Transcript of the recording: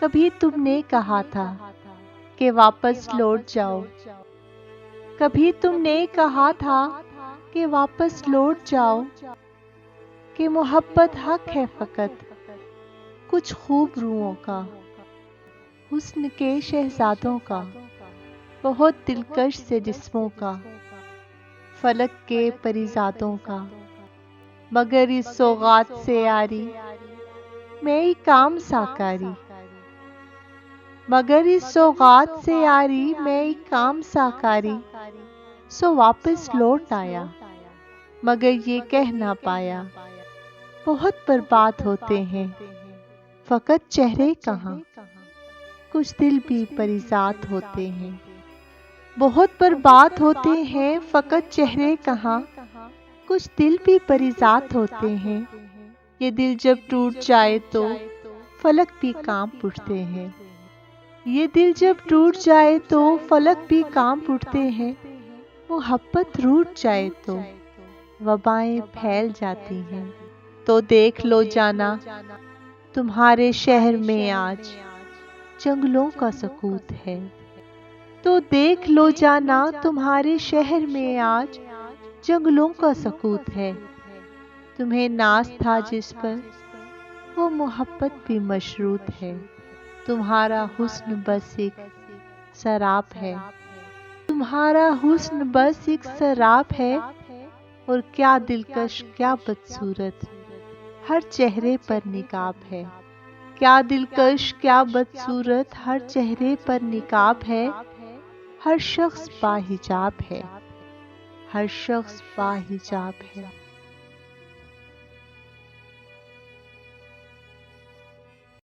کبھی تم نے کہا تھا کہ واپس لوٹ جاؤ، کبھی تم نے کہا تھا کہ واپس لوٹ جاؤ، کہ محبت حق ہے فقط کچھ خوب روحوں کا، حسن کے شہزادوں کا، بہت دلکش سے جسموں کا، فلک کے پریزادوں کا، مگر اس سوغات سے یاری میں ہی کام ساکاری، مگر اس سوغات سے یاری میں ہی کام ساکاری، سو واپس لوٹ آیا مگر یہ کہہ نہ پایا، بہت برباد ہوتے ہیں فقط چہرے کہاں، کچھ دل بھی پریزاد ہوتے ہیں، بہت برباد ہوتے ہیں فقط چہرے کہاں، کچھ دل بھی پریزاد ہوتے ہیں، یہ دل جب ٹوٹ جائے تو فلک بھی کانپ اٹھتے ہیں، یہ دل جب ٹوٹ جائے تو فلک بھی کانپ اٹھتے ہیں، محبت روٹھ جائے تو وبائیں پھیل جاتی ہیں، تو دیکھ لو جانا تمہارے شہر میں آج جنگلوں کا سکوت ہے، تو دیکھ لو جانا تمہارے شہر میں آج جنگلوں کا سکوت ہے، تمہیں ناز تھا جس پر وہ محبت بھی مشروط ہے، تمہارا حسن بس ایک سراب ہے، تمہارا حسن بس ایک سراب ہے، اور کیا دلکش کیا بدصورت ہر چہرے پر نقاب ہے، کیا دلکش کیا بدصورت ہر چہرے پر نقاب ہے، ہر شخص باحجاب ہے، ہر شخص باحجاب ہے۔